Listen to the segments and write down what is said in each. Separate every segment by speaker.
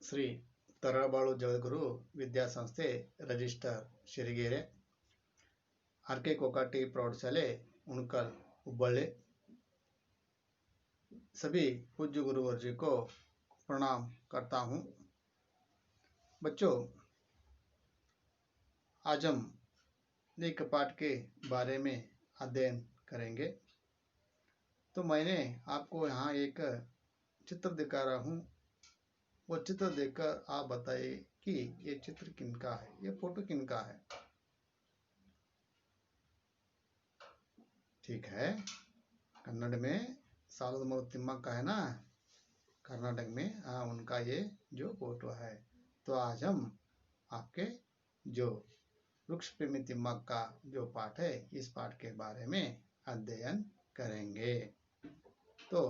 Speaker 1: ಶ್ರೀ ತರಳಬಾಳು ಜಗದ್ಗುರು ವಿದ್ಯಾಸಂಸ್ಥೆ register शिरगेरे are के कोकाटी प्रौढ़शाले उनकल हुब्बಳ್ಳಿ सभी पूज्य गुरुवर जी को प्रणाम करता हूँ। बच्चों, आज हम एक पाठ के बारे में अध्ययन करेंगे। तो मैंने आपको यहाँ एक चित्र दिखा रहा हूँ। वो चित्र देखकर आप बताइए कि ये चित्र किनका है, ये फोटो किनका है। ठीक है, कन्नड़ में सालुमरु तिम्मक्का है ना, कर्नाटक में उनका ये जो फोटो है। तो आज हम आपके जो वृक्ष प्रेमी तिम्मक्का जो पाठ है, इस पाठ के बारे में अध्ययन करेंगे। तो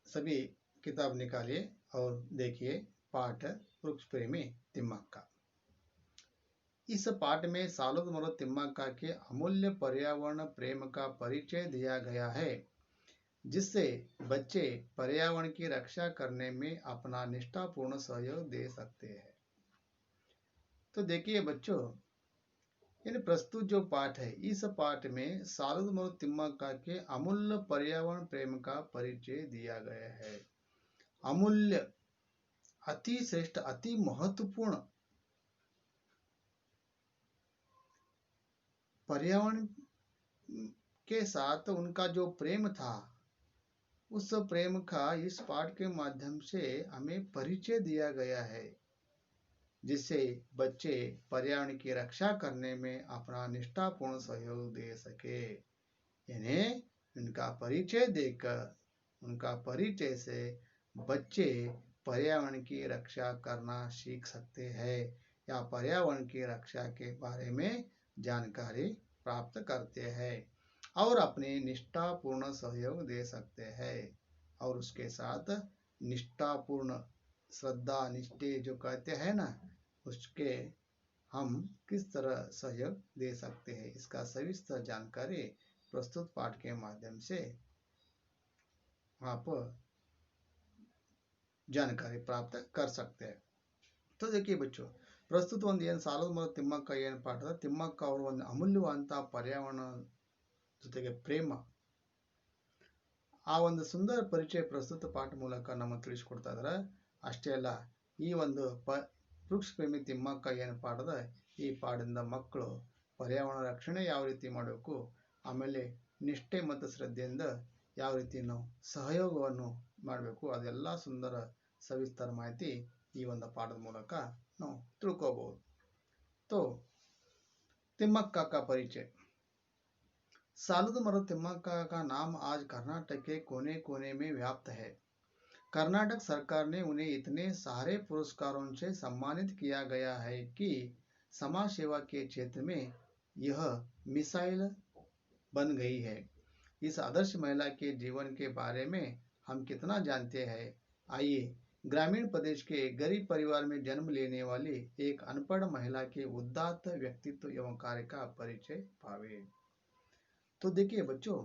Speaker 1: सभी किताब निकालिए और देखिए पाठ वृक्ष प्रेमी तिम्मक्का। इस पाठ में सालुमरु तिम्मक्का के अमूल्य पर्यावरण प्रेम का परिचय दिया गया है, जिससे बच्चे पर्यावरण की रक्षा करने में अपना निष्ठापूर्ण सहयोग दे सकते हैं। तो देखिए बच्चों, इन प्रस्तुत जो पाठ है, इस पाठ में सालुमरु तिम्मक्का के अमूल्य पर्यावरण प्रेम का परिचय दिया गया है। अमूल्य, अति श्रेष्ठ, अति महत्वपूर्ण पर्यावरण के साथ उनका जो प्रेम था, उस प्रेम का इस पाठ के माध्यम से हमें परिचय दिया गया है, जिससे बच्चे पर्यावरण की रक्षा करने में अपना निष्ठापूर्ण सहयोग दे सके। इन्हें उनका परिचय देकर, उनका परिचय से बच्चे पर्यावरण की रक्षा करना सीख सकते हैं या पर्यावरण की रक्षा के बारे में जानकारी प्राप्त करते हैं और अपने निष्ठापूर्ण सहयोग दे सकते हैं। और उसके साथ निष्ठापूर्ण, श्रद्धा, निष्ठे जो कहते हैं ना, उसके हम किस तरह सहयोग दे सकते हैं, इसका सविस्तर जानकारी प्रस्तुत पाठ के माध्यम से आप जानकारी प्राप्त कर सकते हैं। तो देखिए बच्चों, ಪ್ರಸ್ತುತ ಒಂದು ಏನು ಸಾಲುಮರु ತಿಮ್ಮಕ್ಕ ಏನು ಪಾಠದ ತಿಮ್ಮಕ್ಕ ಅವರು ಒಂದು ಅಮೂಲ್ಯವಾದಂಥ ಪರ್ಯಾವರಣ ಜೊತೆಗೆ ಪ್ರೇಮ, ಆ ಒಂದು ಸುಂದರ ಪರಿಚಯ ಪ್ರಸ್ತುತ ಪಾಠ ಮೂಲಕ ನಮಗೆ ತಿಳಿಸ್ಕೊಡ್ತಾ ಇದ್ದಾರೆ। ಅಷ್ಟೇ ಅಲ್ಲ, ಈ ಒಂದು ವೃಕ್ಷ ಪ್ರೇಮಿ ತಿಮ್ಮಕ್ಕ ಏನು ಪಾಠದ, ಈ ಪಾಠದಿಂದ ಮಕ್ಕಳು ಪರ್ಯಾವರಣ ರಕ್ಷಣೆ ಯಾವ ರೀತಿ ಮಾಡಬೇಕು, ಆಮೇಲೆ ನಿಷ್ಠೆ ಮತ್ತು ಶ್ರದ್ಧೆಯಿಂದ ಯಾವ ರೀತಿ ನಾವು ಸಹಯೋಗವನ್ನು ಮಾಡಬೇಕು, ಅದೆಲ್ಲ ಸುಂದರ ಸವಿಸ್ತಾರ ಮಾಹಿತಿ ಈ ಒಂದು ಪಾಠದ ಮೂಲಕ ನಾವು ತಿಳ್ಕೋಬಹುದು। तो तिम्मक्का का परिचय। सालुमरु तिम्मक्का का नाम आज कर्नाटक के कोने कोने में व्याप्त है। कर्नाटक सरकार ने उन्हें इतने सारे पुरस्कारों से सम्मानित किया गया है कि समाज सेवा के क्षेत्र में यह मिसाइल बन गई है। इस आदर्श महिला के जीवन के बारे में हम कितना जानते हैं? आइए ग्रामीण प्रदेश के गरीब परिवार में जन्म लेने वाली एक अनपढ़ महिला के उदात्त व्यक्तित्व एवं कार्य का परिचय पावे। तो देखिए बच्चों,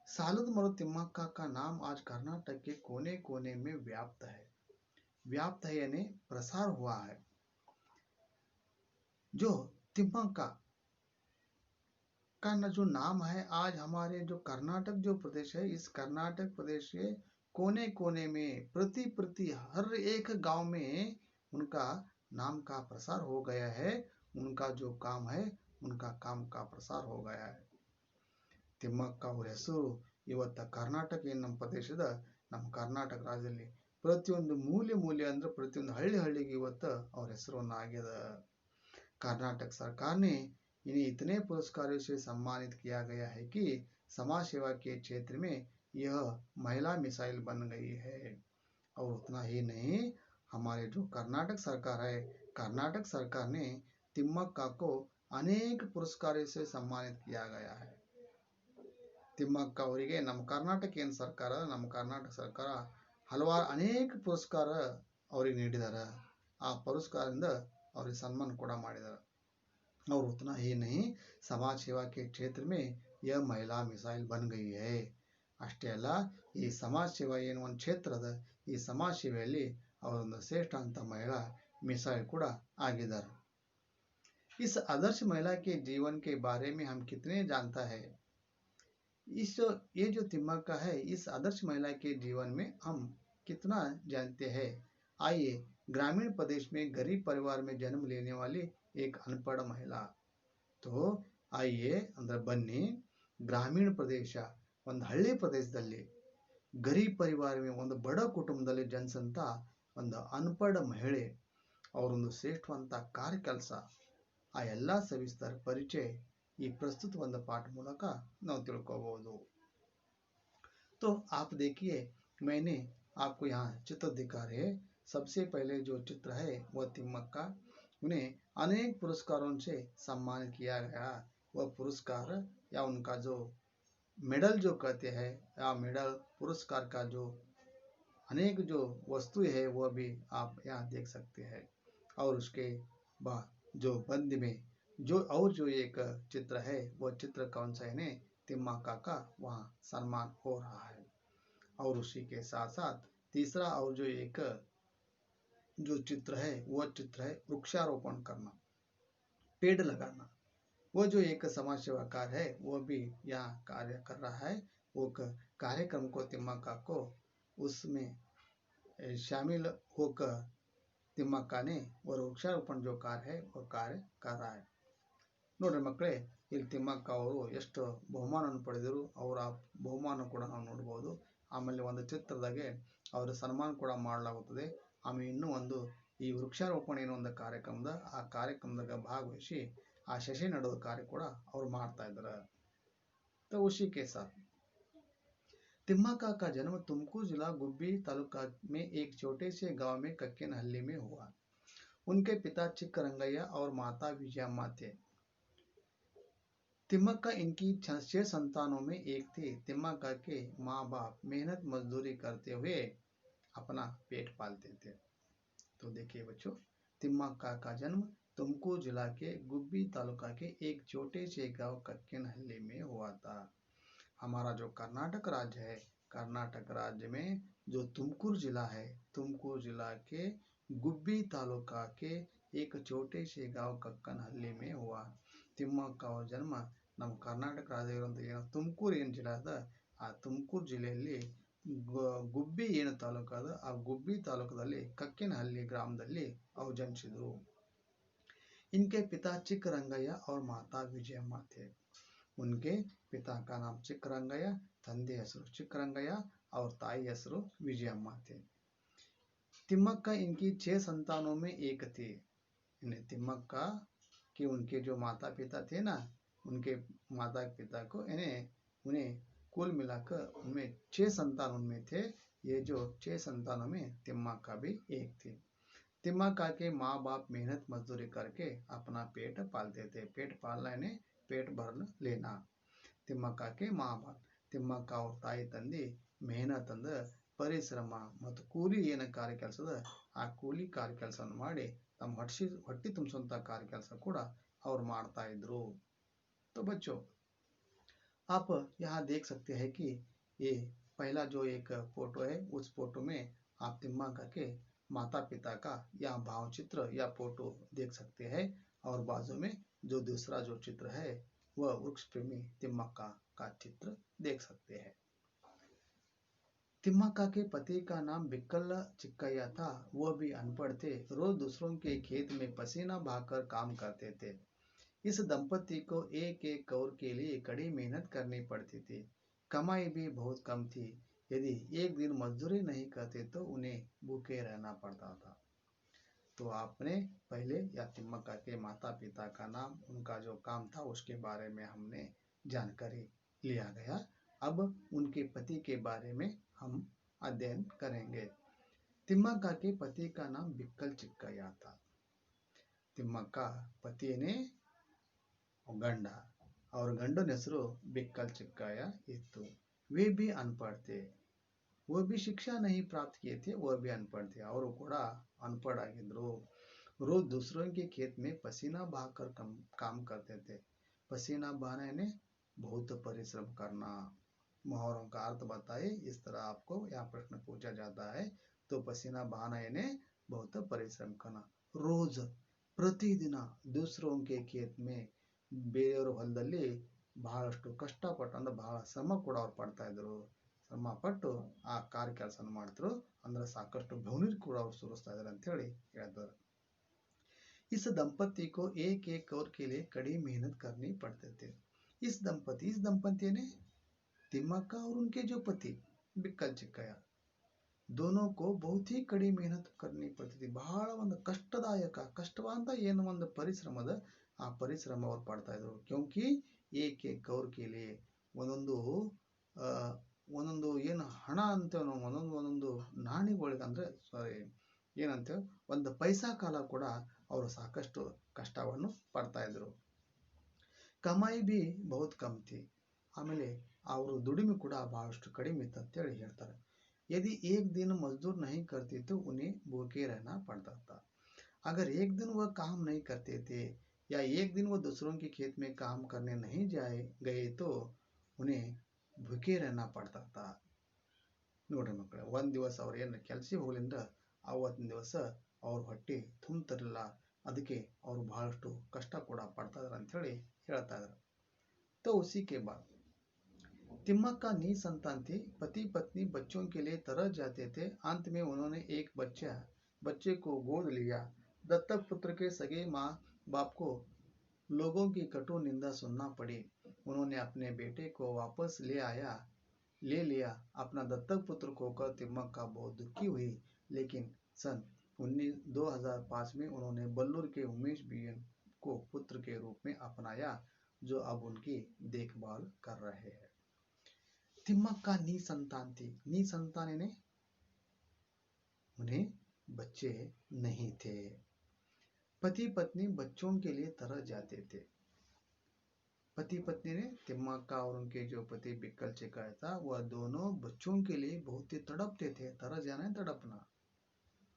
Speaker 1: सालुमरु तिम्मक्का का नाम आज कर्नाटक के कोने कोने में व्याप्त है। व्याप्त है यानी प्रसार हुआ है। जो तिम्मक्का का जो नाम है, आज हमारे जो कर्नाटक जो प्रदेश है, इस कर्नाटक प्रदेश के कोने कोने में प्रति हर एक गांव में उनका नाम का प्रसार हो गया है। उनका जो काम है, उनका काम का प्रसार हो गया है। ತಿಮ್ಮಕ್ಕ ಅವರ ಹೆಸರು ಇವತ್ತು ಕರ್ನಾಟಕ ಏನು ನಮ್ಮ ಪ್ರದೇಶದ, ನಮ್ಮ ಕರ್ನಾಟಕ ರಾಜ್ಯದಲ್ಲಿ ಪ್ರತಿಯೊಂದು ಮೂಲೆ ಅಂದ್ರೆ ಪ್ರತಿಯೊಂದು ಹಳ್ಳಿಗೆ ಇವತ್ತು ಅವ್ರ ಹೆಸರನ್ನು ಆಗ್ಯದ। कर्नाटक सरकार ने इन्हें इतने पुरस्कारों से सम्मानित किया गया है कि समाज सेवा के क्षेत्र में यह महिला मिसाइल बन गई है। और उतना ही नहीं, हमारे जो कर्नाटक सरकार है, कर्नाटक सरकार ने तिम्मक्का को अनेक पुरस्कारों से सम्मानित किया गया है। ತಿಮ್ಮಕ್ಕ ಅವರಿಗೆ ನಮ್ಮ ಕರ್ನಾಟಕ ಏನು ಸರ್ಕಾರ, ನಮ್ಮ ಕರ್ನಾಟಕ ಸರ್ಕಾರ ಹಲವಾರು ಅನೇಕ ಪುರಸ್ಕಾರ ಅವರಿಗೆ ನೀಡಿದ್ದಾರೆ। ಆ ಪುರಸ್ಕಾರದಿಂದ ಅವ್ರಿಗೆ सम्मान ಕೂಡ ಮಾಡಿದ್ದಾರೆ। और उतना ही नहीं, समाज सेवा के क्षेत्र में यह महिला मिसाइल बन गई है। ಅಷ್ಟೇ ಅಲ್ಲ, ಈ ಸಮಾಜ ಸೇವಾ ಏನು ಒಂದು ಕ್ಷೇತ್ರ ಅದ, ಈ ಸಮಾಜ ಸೇವೆಯಲ್ಲಿ ಅವರೊಂದು ಶ್ರೇಷ್ಠ ಅಂತ महिला मिसाइल ಕೂಡ ಆಗಿದ್ದಾರೆ। इस आदर्श महिला के जीवन के बारे में हम कितने जानता है। इस ये जो तिम्मक्का है, इस आदर्श महिला के जीवन में हम कितना जानते हैं। आइए, ग्रामीण प्रदेश में गरीब परिवार में जन्म लेने वाली एक अनपढ़ महिला। तो आइए ಅಂದ್ರೆ ಬನ್ನಿ, ಗ್ರಾಮೀಣ ಪ್ರದೇಶ ಒಂದು ಹಳ್ಳಿ ಪ್ರದೇಶದಲ್ಲಿ ಗರೀಬ್ ಪರಿವಾರ ಒಂದು ಬಡ ಕುಟುಂಬದಲ್ಲಿ ಜನಿಸಂತ ಒಂದು ಅನ್ಪಢ ಮಹಿಳೆ ಅವರೊಂದು ಶ್ರೇಷ್ಠವಂತ ಕಾರ್ಯ ಕೆಲಸ, ಆ ಎಲ್ಲ ಸವಿಸ್ತರ ಪರಿಚಯ ಈ ಪ್ರಸ್ತುತ ಒಂದು पाठ ಮೂಲಕ ನಾವು ತಿಳ್ಕೋಬಹುದು। तो आप देखिए, मैंने आपको यहाँ चित्र दिखा रहे हैं। सबसे पहले जो चित्र है वह तिम्मक्का, उन्हें अनेक पुरस्कारों से सम्मानित किया गया। वह पुरस्कार या उनका जो मेडल जो कहते हैं, या मेडल पुरस्कार का जो अनेक जो वस्तु है वह भी आप यहाँ देख सकते हैं। और उसके बाद जो बंद में जो और जो एक चित्र है, वह चित्र कौन सा है, तिम्मक्का का वहाँ सम्मान हो रहा है। और उसी के साथ साथ तीसरा और जो एक जो चित्र है वह चित्र है वृक्षारोपण करना, पेड़ लगाना। वो जो एक समाज सेवा कार्य है वह भी यहाँ कार्य कर रहा है। वो कार्यक्रम को तिम्मक्का को उसमें शामिल होकर तिम्मक्का ने वो वृक्षारोपण जो कार्य है वो कार्य कर रहा है। ನೋಡ್ರಿ ಮಕ್ಕಳೇ, ಇಲ್ಲಿ ತಿಮ್ಮಕ್ಕ ಅವರು ಎಷ್ಟು ಬಹುಮಾನವನ್ನು ಪಡೆದರು, ಅವರ ಬಹುಮಾನ ಕೂಡ ನಾವು ನೋಡ್ಬೋದು। ಆಮೇಲೆ ಒಂದು ಚಿತ್ರದಾಗೆ ಅವರ ಸನ್ಮಾನ ಕೂಡ ಮಾಡಲಾಗುತ್ತದೆ। ಆಮೇಲೆ ಇನ್ನೂ ಒಂದು ಈ ವೃಕ್ಷಾರೋಪಣ ಏನೋ ಒಂದು ಕಾರ್ಯಕ್ರಮದ ಆ ಕಾರ್ಯಕ್ರಮದಾಗ ಭಾಗವಹಿಸಿ ಆ ಸಸಿ ನೆಡೋದು ಕಾರ್ಯ ಕೂಡ ಅವ್ರು ಮಾಡ್ತಾ ಇದ್ದಾರೆ। तो उसी के साथ तिम्मक्का का जन्म तुमकुर जिला गुब्बी तालुका में एक छोटे से गांव में कक्केनहल्ली में हुआ। उनके पिता चिक्करंगಯ್ಯ और माता विजयम्मा थे। तिम्मक्का इनकी 6 संतानों में एक थे। तिम्मक्का के माँ बाप मेहनत मजदूरी करते हुए अपना पेट पालते थे। तो देखिए बच्चों, तिम्मक्का का जन्म तुमकुर जिला के गुब्बी तालुका के एक छोटे से गांव कक्केनहल्ली में हुआ था। हमारा जो कर्नाटक राज्य है, कर्नाटक राज्य में जो तुमकुर जिला है, तुमकुर जिला के गुब्बी तालुका के एक छोटे से गांव कक्केनहल्ली में हुआ। ತಿಮ್ಮಕ್ಕ ಅವರ ಜನ್ಮ ನಮ್ಮ ಕರ್ನಾಟಕ ರಾಜ್ಯ ಇರುವಂಥ ಏನು ತುಮಕೂರು ಏನು ಜಿಲ್ಲೆ ಅದ, ಆ ತುಮಕೂರು ಜಿಲ್ಲೆಯಲ್ಲಿ ಗುಬ್ಬಿ ಏನು ತಾಲೂಕು ಅದ, ಆ ಗುಬ್ಬಿ ತಾಲೂಕದಲ್ಲಿ ಕಕ್ಕೆನಹಳ್ಳಿ ಗ್ರಾಮದಲ್ಲಿ ಅವರು ಜನಿಸಿದರು। इनके पिता चिक्करंगಯ್ಯ और माता विजयम्मा थे। उनके पिता का नाम चिक्करंगಯ್ಯ, ತಂದೆ ಹೆಸರು ಚಿಕ್ಕರಂಗಯ್ಯ और ताई ಹೆಸರು विजयम्मा थे। तिम्मक्का इनकी 6 संतानों में एक थे। तिम्मक्का कि उनके जो माता पिता थे ना, उनके माता पिता को उन्हें कुल मिलाकर उनमें 6 संतान उनमें थे। ये जो 6 संतानों में तिम्मक्का भी एक थे। तिम्मक्का के माँ बाप मेहनत मजदूरी करके अपना पेट पालते थे। पेट पालना यानी पेट भर लेना। तिम्मक्का के माँ बाप, ತಿಮ್ಮಕ್ಕ ಅವ್ರ ತಾಯಿ ತಂದೆ ಮೆಹನತ್ ಅಂದ್ರೆ ಪರಿಶ್ರಮ ಮತ್ತು ಕೂಲಿ ಏನು ಕಾರ್ಯ ಕೆಲಸದ ಆ ಕೂಲಿ ಕಾರ್ಯ ಕೆಲಸವನ್ನು ಮಾಡಿ ತಮ್ಮ ಹೊಟ್ಟೆ ತುಂಬಿಸುವಂಥ ಕಾರ್ಯ ಕೆಲಸ ಕೂಡ ಅವ್ರು ಮಾಡ್ತಾ ಇದ್ರು। तो बच्चों, आप यहाँ देख सकते हैं कि ये पहला जो एक फोटो है, उस फोटो में आप तिम्मक्का के माता पिता का या भावचित्र या फोटो देख सकते हैं। और बाजू में जो दूसरा जो चित्र है वह वृक्ष प्रेमी तिम्मक्का का चित्र देख सकते हैं। तिम्मक्का के पति का नाम बिक्कल चिक्कಯ್ಯ था। वह भी अनपढ़ थे। रोज दूसरों के खेत में पसीना बहाकर काम करते थे। इस दंपति को एक एक कौर के लिए कड़ी मेहनत करनी पड़ती थी। कमाई भी बहुत कम थी। यदि एक दिन मजदूरी नहीं करते तो उन्हें भूखे रहना पड़ता था। तो आपने पहले या तिम्मक्का के माता पिता का नाम, उनका जो काम था उसके बारे में हमने जानकारी लिया गया। अब उनके पति के बारे में हम अध्ययन करेंगे। तिम्मक्का के पति का नाम बिक्कल चिक्कಯ್ಯ था। ತಿಮ್ಮಕ್ಕ ಪತಿಯೇ ಗಂಡ, ಅವರ ಗಂಡನ ಹೆಸರು ಬಿಕ್ಕಲ್ ಚಿಕ್ಕಯ್ಯ ಇತ್ತು। वे भी अनपढ़ थे। वो भी शिक्षा नहीं प्राप्त किए थे, वह भी अनपढ़ थे, ಅವರು ಕೂಡ अनपढ़ ಆಗಿದ್ರು। रोज दूसरों के खेत में पसीना बहाकर काम करते थे। पसीना बहाना यानी बहुत परिश्रम करना। मुहावरों का अर्थ बताइए। इस तरह आपको यहाँ प्रश्न पूछा जाता है। तो पसीना बहाना यानी बहुत परिश्रम करना। रोज ಪ್ರತಿದಿನ दूसरों के खेत में ಬೇರೆಯವರ ಹೊಲದಲ್ಲಿ ಬಹಳಷ್ಟು ಕಷ್ಟಪಟ್ಟು ಅಂದ್ರೆ ಬಹಳ ಶ್ರಮ ಕೂಡ ಅವ್ರು ಪಡ್ತಾ ಇದ್ರು, ಶ್ರಮ ಪಟ್ಟು ಆ ಕೆಲಸ ಮಾಡ್ತಿದ್ರು, ಅಂದ್ರೆ ಸಾಕಷ್ಟು ಬೆವನೀರು ಕೂಡ ಅವ್ರು ಸುರಿಸ್ತಾ ಇದ್ದಾರೆ ಅಂತ ಹೇಳಿ ಹೇಳ್ತಾರೆ। इस दंपति को एक एक और के लिए कड़ी मेहनत करनी पड़ते थे। इस दंपति ने तिम्मक्का और उनके जो पति बिक्कल चिಕ್ಕಯ್ಯ दोनों को बहुत ही कड़ी मेहनत करनी पड़ती थी। ಬಹಳ ಒಂದು ಕಷ್ಟವಾದ ಏನು ಒಂದು ಪರಿಶ್ರಮದ ಆ ಪರಿಶ್ರಮ ಅವ್ರು ಪಡ್ತಾ ಇದ್ರು। क्योंकि एक एक और के लिए ಒಂದೊಂದು ಏನು ಹಣ ಅಂತೇವೆ ನಾವು, ಒಂದೊಂದು ನಾಣ್ಯಗಳಿಗೆ ಅಂದ್ರೆ ಸಾರಿ ಏನಂತೇವೆ ಒಂದು ಪೈಸಾ ಕಾಲ ಕೂಡ ಅವರು ಸಾಕಷ್ಟು ಕಷ್ಟವನ್ನು ಪಡ್ತಾ ಇದ್ರು। ಕಮಾಯಿ ಬಿ ಬಹುತ್ ಕಮ್ ಥಿ, ಆಮೇಲೆ ಅವರು ದುಡಿಮೆ ಕೂಡ ಬಹಳಷ್ಟು ಕಡಿಮೆ ಇತ್ತು ಅಂತೇಳಿ ಹೇಳ್ತಾರೆ। यदि एक दिन मजदूर नहीं करते तो उन्हें भूखे रहना पड़ता था। अगर एक दिन वह काम नहीं करते थे या एक दिन वह दूसरों के खेत में काम करने नहीं गए तो उन्हें भूखे रहना पड़ता था। ನೋಡ್ರಿ ಮಕ್ಕಳೇ, ಒಂದು ದಿವಸ ಅವ್ರು ಏನು ಕೆಲಸ ಹೋಗ್ಲಿಂದ ಅವತ್ತಿನ ದಿವಸ ಅವ್ರ ಹೊಟ್ಟೆ ತುಂಬುತ್ತಿರಲಿಲ್ಲ, ಅದಕ್ಕೆ ಅವರು ಬಹಳಷ್ಟು ಕಷ್ಟ ಕೂಡ ಪಡ್ತಾ ಇದ್ರು ಅಂತ ಹೇಳಿ ಹೇಳ್ತಾ ಇದ್ರು। तो उसी के बाद तिम्मक्का निसंतान थे, पति पत्नी बच्चों के लिए तरस जाते थे। अंत में उन्होंने एक बच्चे को गोद लिया। दत्तक पुत्र के सगे माँ बाप को लोगों की कटु निंदा सुनना पड़ी। उन्होंने अपने बेटे को वापस ले लिया। अपना दत्तक पुत्र खोकर तिम्मक्का बहुत दुखी हुई, लेकिन सन 2005 में उन्होंने बल्लूर के उमेश बीएन को पुत्र के रूप में अपनाया, जो अब उनकी देखभाल कर रहे हैं। तिम्मक्का निसंतान थी। निसंतान यानी उन्हें बच्चे नहीं थे। पति पत्नी बच्चों के लिए तरस जाते थे। पति पत्नी ने तिम्मक्का और उनके जो पति बिक्कल चिಕ್ಕಯ್ಯ था, वह दोनों बच्चों के लिए बहुत ही तड़पते थे। तरस जाना है तड़पना।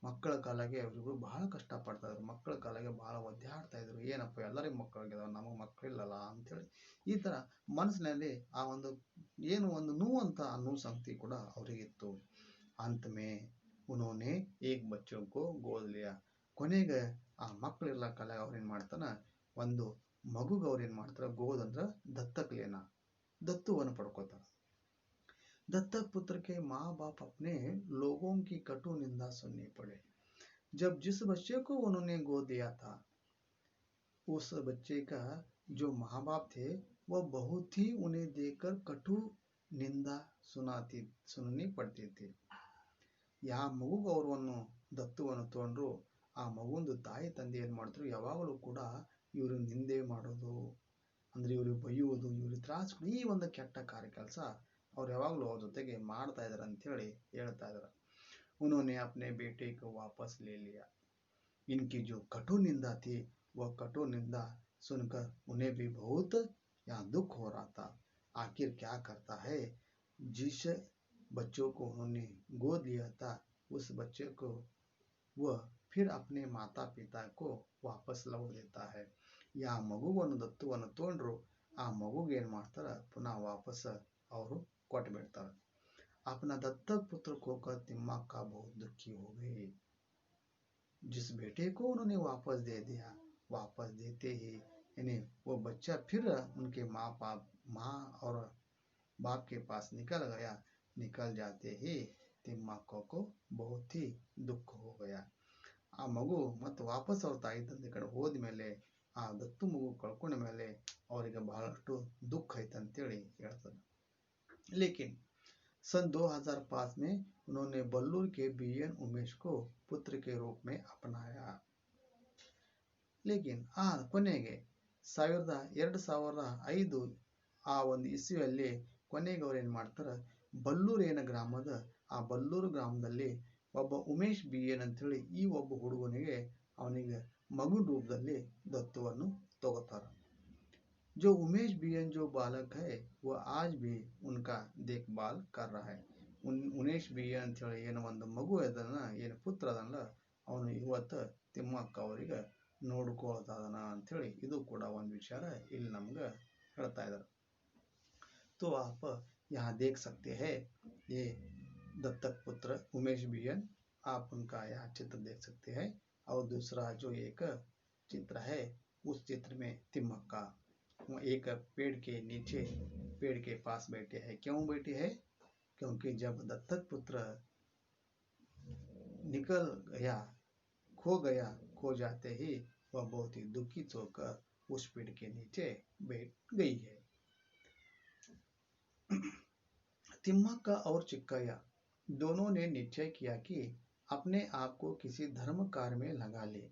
Speaker 1: ಮಕ್ಕಳ ಕಾಲಾಗೆ ಅವರಿಗೂ ಬಹಳ ಕಷ್ಟ ಪಡ್ತಾ ಇದ್ರು, ಮಕ್ಕಳ ಕಾಲಾಗೆ ಬಹಳ ಒದ್ದಾಡ್ತಾ ಇದ್ರು, ಏನಪ್ಪ ಎಲ್ಲರಿಗೂ ಮಕ್ಕಳಿದ್ದಾವೆ ನಮಗೆ ಮಕ್ಕಳಿಲ್ಲಲ್ಲ ಅಂತೇಳಿ ಈ ತರ ಮನಸ್ಸಿನಲ್ಲಿ ಆ ಒಂದು ಏನು ಒಂದು ನೋವಂತ ಅನ್ನೋ ಸಂಗತಿ ಕೂಡ ಅವರಿಗಿತ್ತು। अंत में उन्होंने एक बच्चों को गोद लिया। ಕೊನೆಗೆ ಆ ಮಕ್ಕಳಿಲ್ಲ ಕಾಲಾಗ ಅವ್ರೇನ್ ಮಾಡ್ತಾನ, ಒಂದು ಮಗುಗೆ ಅವ್ರೇನ್ ಮಾಡ್ತಾರ, ಗೋದ್ ಅಂದ್ರ ದತ್ತಕ್ಲೇನ ದತ್ತುವನ್ನು ಪಡ್ಕೋತಾರ। दत्तक पुत्र के माँ बाप अपने लोगों की कटु निंदा सुननी पड़े। जब जिस बच्चे को उन्होंने गोद दिया था, उस बच्चे का जो माँ बाप थे वह बहुत ही उन्हें देखकर कटु निंदा सुननी पड़ती थी। ಯಾವ ಮಗುಗೆ ಅವರನ್ನು ದತ್ತುವನ್ನು ತಗೊಂಡ್ರು, ಆ ಮಗುಂದು ತಾಯಿ ತಂದೆ ಏನ್ ಮಾಡ್ತಾರೆ, ಯಾವಾಗಲೂ ಕೂಡ ಇವರು ನಿಂದೆ ಮಾಡೋದು, ಅಂದ್ರೆ ಇವ್ರಿಗೆ ಬೈಯುವುದು, ಇವ್ರಿಗೆ ತ್ರಾಸ, ಈ ಒಂದು ಕೆಟ್ಟ ಕೆಲಸ ಅವ್ರು ಯಾವಾಗಲೂ ಅವ್ರ ಜೊತೆಗೆ ಮಾಡ್ತಾ ಇದಾರೆ ಅಂತ ಹೇಳಿ ಹೇಳ್ತಾ ಇದಾರೆ। उन्होंने अपने बेटे को वापस ले लिया। इनकी जो कटु निंदा थी वह कटु निंदा सुनकर उन्हें भी बहुत यहाँ दुख हो रहा था। आखिर क्या करता है, जिस बच्चों को उन्होंने गोद लिया था उस बच्चे को वह फिर अपने माता पिता को वापस लौट देता है। या ಮಗುವನ್ನು ದತ್ತುವನ್ನು ತಗೊಂಡ್ರು, ಆ ಮಗುಗೆ ಏನ್ ಮಾಡ್ತಾರ, ಪುನಃ ವಾಪಸ್ ಅವರು ಕೊಟ್ಟು ಬಿಡ್ತಾರೆ। अपना दत्तक पुत्र खोकर तिम्मक्का बहुत दुखी हो गई। जिस बेटे को उन्होंने वापस दे दिया, वापस देते ही यानी वो बच्चा फिर उनके माँ और बाप के पास निकल जाते ही तिम्मक्का को बहुत ही दुख हो गया। ಆ ಮಗು ಮತ್ತೆ ವಾಪಸ್ ಅವ್ರ ತಾಯಿ ತಂದೆ ಕಡೆ ಹೋದ ಮೇಲೆ, ಆ ದತ್ತು ಮಗು ಕಳ್ಕೊಂಡ ಮೇಲೆ ಅವರಿಗೆ ಬಹಳಷ್ಟು ದುಃಖ ಐತೆ ಅಂತೇಳಿ ಹೇಳ್ತಾರೆ। लेकिन सन 2005 में उन्होंने बल्लूर के बीएन उमेश को पुत्र के रूप में अपनाया। लेकिन ಕೊನೆಗೆ 2005 ಆ ಒಂದು ಇಸ್ವಿಯಲ್ಲಿ ಕೊನೆಗೆ ಅವ್ರು ಏನ್ ಮಾಡ್ತಾರೆ, ಬಲ್ಲೂರ್ ಏನ ಗ್ರಾಮದ ಆ ಬಲ್ಲೂರು ಗ್ರಾಮದಲ್ಲಿ ಒಬ್ಬ ಉಮೇಶ್ BN ಅಂತ ಹೇಳಿ ಈ ಒಬ್ಬ ಹುಡುಗನಿಗೆ ಅವನಿಗೆ ಮಗು ರೂಪದಲ್ಲಿ ದತ್ತುವನ್ನು ತಗೋತಾರ। जो उमेश BN जो बालक है वह आज भी उनका देखभाल कर रहा है। ಉಮೇಶ್ BN ಅಂತ ಹೇಳಿ ಏನು ಒಂದು ಮಗು ಅದನ್ನ ಏನು ಪುತ್ರ ಅದನ್ನ ಅವನು ಇವತ್ತು ತಿಮ್ಮಕ್ಕ ಅವರಿಗೆ ನೋಡ್ಕೊಳ್ತಾ ಇದಾನ ಅಂತ ಹೇಳಿ ಇದು ಕೂಡ ಒಂದು ವಿಚಾರ ಇಲ್ಲಿ ನಮ್ಗೆ ಹೇಳ್ತಾ ಇದ್ದಾರೆ। तो आप यहाँ देख सकते हैं ये दत्तक पुत्र उमेश बियन, आप उनका यहाँ चित्र देख सकते हैं। और दूसरा जो एक चित्र है उस चित्र में तिम्मक्का एक पेड़ के नीचे पेड़ के पास बैठे हैं। क्यों बैठे हैं? क्योंकि जब दत्तक पुत्र निकल गया, खो जाते ही वह बहुत ही दुखित होकर उस पेड़ के नीचे बैठ गई है। तिम्मक्का और चिक्कैया दोनों ने निश्चय किया कि अपने आप को किसी धर्म कार्य में लगा ले।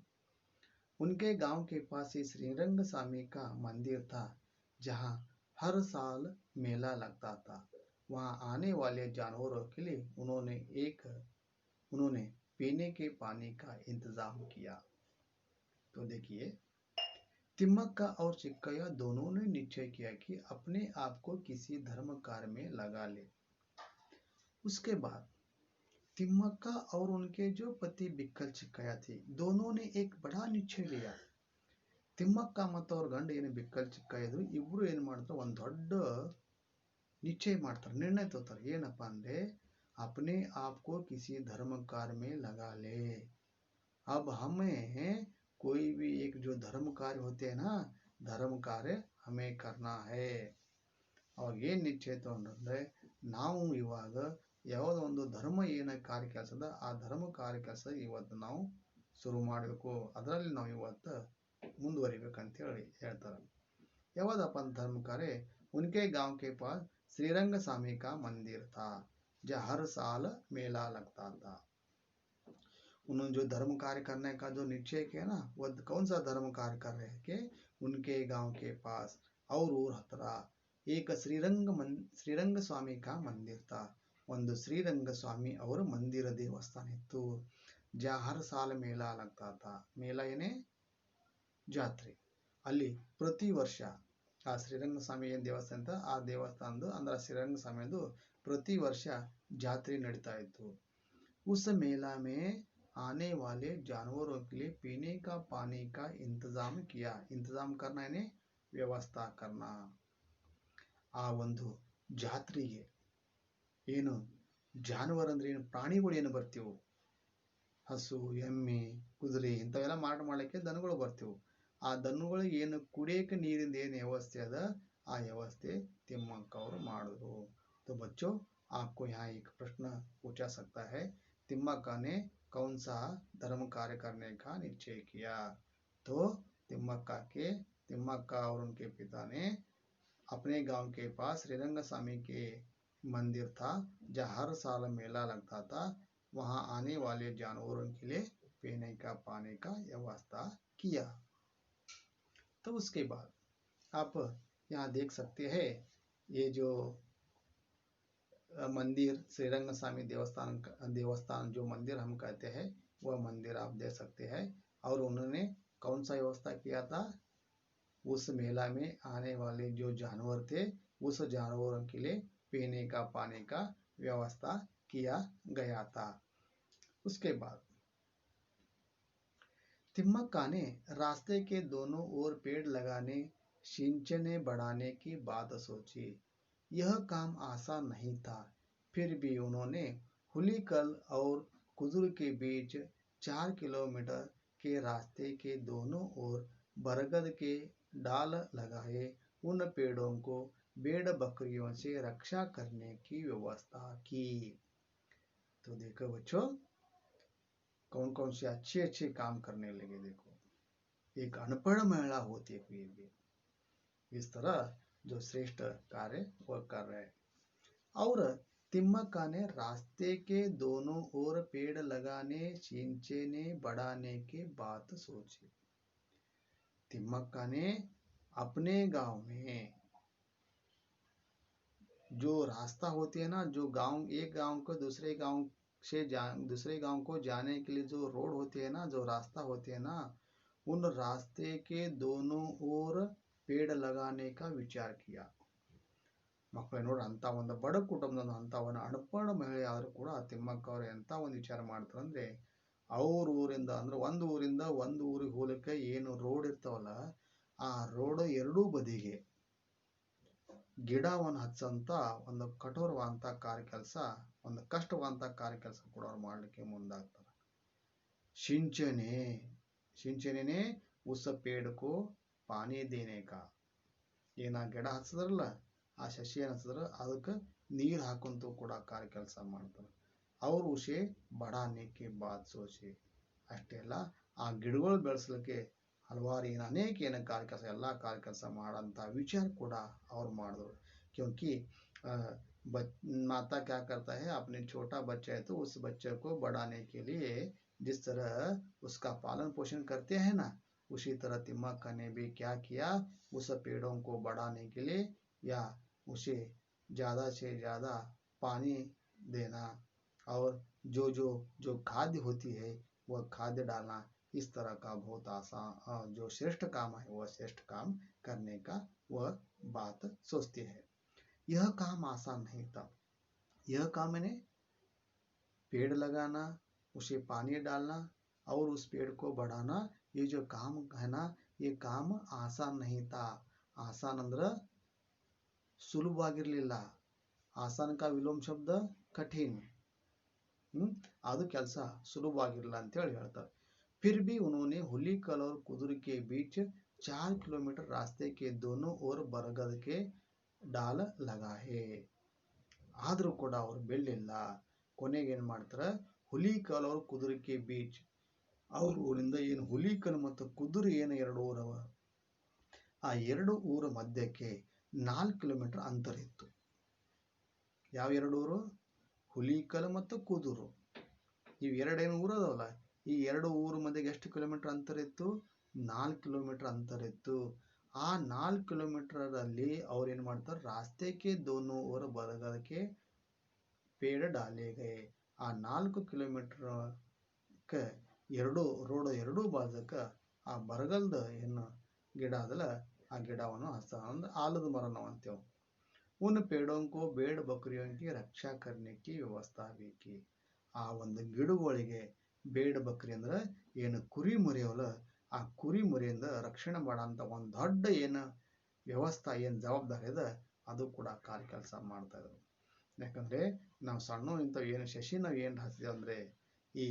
Speaker 1: उनके गांव के पास ही श्रीरंग स्वामी का मंदिर था, जहां हर साल मेला लगता था। वहां आने वाले जानवरों के लिए उन्होंने पीने के पानी का इंतजाम किया। तो देखिए, तिम्मक्का और चिक्कैया दोनों ने निश्चय किया कि अपने आप को किसी धर्म कार्य में लगा ले। उसके बाद तिम्मक्का और उनके जो पति बिक्कल चिक्कैया थी, दोनों ने एक बड़ा निश्चय लिया। ತಿಮ್ಮಕ್ಕ ಮತ್ತು ಅವ್ರ ಗಂಡ ಏನು ಬಿಕ್ಕಲ್ ಚಿಕ್ಕ ಇದ್ರು, ಇಬ್ರು ಏನ್ ಮಾಡ್ತಾರೆ, ಒಂದು ದೊಡ್ಡ निश्चय ಮಾಡ್ತಾರೆ, निर्णय तोತಾರೆ। ಏನಪ್ಪಾ ಅಂದ್ರೆ अपने आप को किसी धर्म कार्य में लगा ले। अब हमें कोई भी एक जो धर्म कार्य होते हैं ना, धर्म कार्य हमें करना है। ಅವಾಗ ಏನ್ ನಿಶ್ಚಯ ತಗೊಂಡ್ರೆ, ನಾವು ಇವಾಗ ಯಾವುದೋ ಒಂದು ಧರ್ಮ ಏನ ಕಾರ್ಯ ಕೆಲಸದ ಆ ಧರ್ಮ ಕಾರ್ಯ ಕೆಲಸ ಇವತ್ತು ನಾವು ಶುರು ಮಾಡಬೇಕು, ಅದರಲ್ಲಿ ನಾವು ಇವತ್ತು ಮುಂದುವರಿಬೇಕಂತ ಹೇಳ್ತಾರೆ। ಯಾವುದಪ್ಪ ಅಂತ धर्म कार्य? उनके गांव के पास श्रीरंग स्वामी का मंदिर था, जहाँ हर साल मेला लगता था। उन्होंने जो धर्म कार्य करने का जो निश्चय किया ना, वह कौन सा धर्म कार्य कर रहे हैं कि उनके गांव के पास और हतरा एक श्रीरंग स्वामी का मंदिर था। ಒಂದು ಶ್ರೀರಂಗ ಸ್ವಾಮಿ ಅವರ ಮಂದಿರ ದೇವಸ್ಥಾನ ಇತ್ತು, जहाँ हर साल मेला लगता था। मेला ಏನೇ ಜಾತ್ರೆ। ಅಲ್ಲಿ ಪ್ರತಿ ವರ್ಷ ಆ ಶ್ರೀರಂಗ ಸ್ವಾಮಿ ಏನು ದೇವಸ್ಥಾನ ಅಂತ ಆ ದೇವಸ್ಥಾನದ್ದು ಅಂದ್ರೆ ಶ್ರೀರಂಗ ಸ್ವಾಮಿದು ಪ್ರತಿ ವರ್ಷ ಜಾತ್ರೆ ನಡೀತಾ ಇತ್ತು। उस मेला में आने वाले जानवरों के लिए पीने का पानी का इंतजाम किया। इंतजाम करना यानी व्यवस्था करना। ಆ ಒಂದು ಜಾತ್ರೆಗೆ ಏನು ಜಾನುವಾರು ಅಂದ್ರೆ ಏನು, ಪ್ರಾಣಿಗಳು ಏನು ಬರ್ತೀವಿ, ಹಸು, ಎಮ್ಮೆ, ಕುದುರೆ ಇಂಥವೆಲ್ಲ ಮಾರಾಟ ಮಾಡಲಿಕ್ಕೆ ದನಗಳು ಬರ್ತೀವಿ। ಆ ದನಗಳಿಗೆ ಏನು ಕುಡಿಯಕ್ಕೆ ನೀರಿಂದ ಏನು ವ್ಯವಸ್ಥೆ ಅದ, ಆ ವ್ಯವಸ್ಥೆ ತಿಮ್ಮಕ್ಕ ಅವರು ಮಾಡಿದ್ರು। तो बच्चों, आपको यहाँ एक प्रश्न पूछा सकता है, तिम्मक्का ने कौन सा धर्म कार्य करने का निश्चय किया? तो तिम्मक्का और उनके पिता ने अपने गांव के पास श्रीरंग स्वामी के मंदिर था, जहाँ हर साल मेला लगता था। वहां आने वाले जानवरों के लिए पीने का पानी का व्यवस्था किया। तो उसके बाद आप यहाँ देख सकते हैं, ये जो मंदिर श्रीरंग स्वामी देवस्थान जो मंदिर हम कहते हैं, वह मंदिर आप देख सकते हैं। और उन्होंने कौन सा व्यवस्था किया था? उस मेला में आने वाले जो जानवर थे, उस जानवरों के लिए पीने का पानी का व्यवस्था किया गया था। उसके बाद तिम्मक्का ने रास्ते के दोनों ओर पेड़ लगाने, सिंचने बढ़ाने की बात सोची। यह काम आसान नहीं था, फिर भी उन्होंने हुलीकल और कुदुर के बीच 4 किलोमीटर के रास्ते के दोनों ओर बरगद के डाल लगाए। उन पेड़ों को भेड़ बकरियों से रक्षा करने की व्यवस्था की। तो देखो बच्चों, कौन कौन से अच्छे अच्छे काम करने लगे। देखो, एक अनपढ़ महिला होते हुए भी इस तरह जो श्रेष्ठ कार्य वह कर रहे। और तिम्मक्का ने रास्ते के दोनों ओर पेड़ लगाने, सिंचने बढ़ाने की बात सोची। तिम्मक्का ने अपने गांव में जो रास्ता होती है ना, जो गांव एक गांव को दूसरे गांव को जाने के लिए जो रोड होती है ना, जो रास्ता होती है ना, उन रास्ते के दोनों ओर पेड़ लगाने का विचार किया। ಮಕ್ಕಳೇ ನೋಡಿ, ಅಂತ ಒಂದು ಬಡ ಕುಟುಂಬದ ಅಂತ ಒಂದು ಅಣಪಣ ಮಹಿಳೆ ಆದರೂ ಕೂಡ ತಿಮ್ಮಕ್ಕ ಅವರು ಎಂತ ಒಂದು ವಿಚಾರ ಮಾಡ್ತಾರೆ ಅಂದ್ರೆ, ಅವ್ರ ಊರಿಂದ ಅಂದ್ರೆ ಒಂದು ಊರಿಂದ ಒಂದು ಊರಿಗೆ ಹೋಗಲಿಕ್ಕೆ ಏನು ರೋಡ್ ಇರ್ತಾವಲ್ಲ, ಆ ರೋಡ್ ಎರಡೂ ಬದಿಗೆ ಗಿಡವನ್ನು ಹಚ್ಚಂತ ಒಂದು ಕಠೋರವಾದಂಥ ಕಾರ್ಯ ಕೆಲಸ, ಒಂದು ಕಷ್ಟವಾದಂಥ ಕಾರ್ಯ ಕೆಲಸ ಕೂಡ ಅವ್ರು ಮಾಡಲಿಕ್ಕೆ ಮುಂದಾಗ್ತಾರೆ. सिंचने सिंचने ने उस पेड़ को पानी देने का. ಏನ ಗಿಡ ಹಚ್ಚದ್ರಲ್ಲ ಆ ಸಸಿ ಹಚ್ಚಿದ್ರ ಅದಕ್ಕೆ ನೀರು ಹಾಕುವಂತೂ ಕೂಡ ಕಾರ್ಯ ಕೆಲಸ ಮಾಡ್ತಾರೆ. ಅವ್ರು ಉಸೆ ಬಡಾನೆಕ್ಕೆ ಬಾದ್ ಸೋಚೆ. ಅಷ್ಟೇ ಅಲ್ಲ, ಆ ಗಿಡಗಳು ಬೆಳೆಸಲಿಕ್ಕೆ ಹಲವಾರು ಅನೇಕ ಕಾರ್ಯ ಕೆಲಸ ಎಲ್ಲ ಕಾರ್ಯ ಕೆಲಸ ಮಾಡೋಂಥ ವಿಚಾರ ಕೂಡ ಅವ್ರು ಮಾಡಿದ್ರು. क्योंकि माता क्या करता है, अपने छोटा बच्चा है तो उस बच्चे को बढ़ाने के लिए जिस तरह उसका पालन पोषण करते हैं ना, उसी तरह तिम्मक्का ने भी क्या किया, उस पेड़ों को बढ़ाने के लिए या उसे ज़्यादा से ज़्यादा पानी देना और जो जो जो खाद्य होती है वह खाद्य डालना, इस तरह का बहुत आसान जो श्रेष्ठ काम है वह श्रेष्ठ काम करने का वह बात सोचती है. यह काम आसान नहीं था. यह काम मैंने पेड़ लगाना, उसे पानी डालना और उस पेड़ को बढ़ाना, ये जो काम है ना, ये काम आसान नहीं था. आसान अंदर ಸುಲಭವಾಗಿರಲಿಲ್ಲ. ಆಸಾನ್ का विलोम शब्द कठिन. ಅದು ಕೆಲಸ ಸುಲಭವಾಗಿರಲಿಲ್ಲ ಅಂತೇಳಿ ಹೇಳ್ತಾರೆ. फिर भी उन्होंने हुलीकल और कुदुर के बीच 4 किलोमीटर रास्ते के दोनों ओर बरगद के डाल लगाए. ಆದರೂ ಕೂಡ ಅವರು ಬೆಳ್ಳಿಲ್ಲ. ಕೊನೆಗೆ ಏನು ಮಾಡ್ತಾರೆ, ಹುಲಿಕಲ್ और ಕುದುರೆ के बीच, ಅವ್ರ ಊರಿಂದ ಏನು ಹುಲಿಕಲ್ ಮತ್ತು ಕುದುರೆ ಏನು ಎರಡು ಊರವ, ಆ ಎರಡು ಊರ ಮಧ್ಯಕ್ಕೆ 4 ಕಿಲೋಮೀಟರ್ ಅಂತರ ಇತ್ತು. ಯಾವ ಎರಡು ಊರು? ಹುಲಿಕಲ್ ಮತ್ತು ಕುದೂರು. ಇವು ಎರಡೇನು ಊರು ಅದಾವಲ್ಲ, ಈ ಎರಡು ಊರ ಮಧ್ಯೆ ಎಷ್ಟು ಕಿಲೋಮೀಟರ್ ಅಂತರ ಇತ್ತು? 4 ಕಿಲೋಮೀಟರ್ ಅಂತರ ಇತ್ತು. ಆ 4 ಕಿಲೋಮೀಟರಲ್ಲಿ ಅವ್ರು ಏನು ಮಾಡ್ತಾರೆ, ರಾಸ್ತೆಗೆ ದೋನೋ ಓರ್ ಬರಗದಕ್ಕೆ ಪೇಡ ಡಾಲೆ ಗಯೆ. ಆ 4 ಕಿಲೋಮೀಟರ್ಕ್ಕೆ ಎರಡು ರೋಡ್ ಎರಡೂ ಬಾಜಕ್ಕೆ ಆ ಬರಗಲ್ದ ಏನು ಗಿಡ ಅದಲ್ಲ ಆ ಗಿಡವನ್ನು ಹಸ್ತ ಅಂದ್ರೆ ಆಲದ ಮರ ನಾವು ಅಂತೇವೆ. उन पेड़ों को भेड़ बकरियों की रक्षा करने की व्यवस्था भी की. ಆ ಒಂದು ಗಿಡಗಳಿಗೆ ಬೇಡ ಬಕ್ರಿ ಅಂದ್ರೆ ಏನು ಕುರಿ ಮರಿಯವಲ್ಲ, ಆ ಕುರಿ ಮರಿಯಿಂದ ರಕ್ಷಣೆ ಮಾಡೋಂಥ ಒಂದು ದೊಡ್ಡ ಏನು ವ್ಯವಸ್ಥೆ ಏನು ಜವಾಬ್ದಾರಿ ಇದೆ ಅದು ಕೂಡ ಕಾರ್ಯ ಕೆಲಸ ಮಾಡ್ತಾ ಇದ್ರು. ಯಾಕಂದ್ರೆ ನಾವು ಸಣ್ಣ ಇಂಥವು ಏನು ಶಶಿ ನಾವು ಏನು ಹಚ್ತೀವಿ ಅಂದರೆ ಈ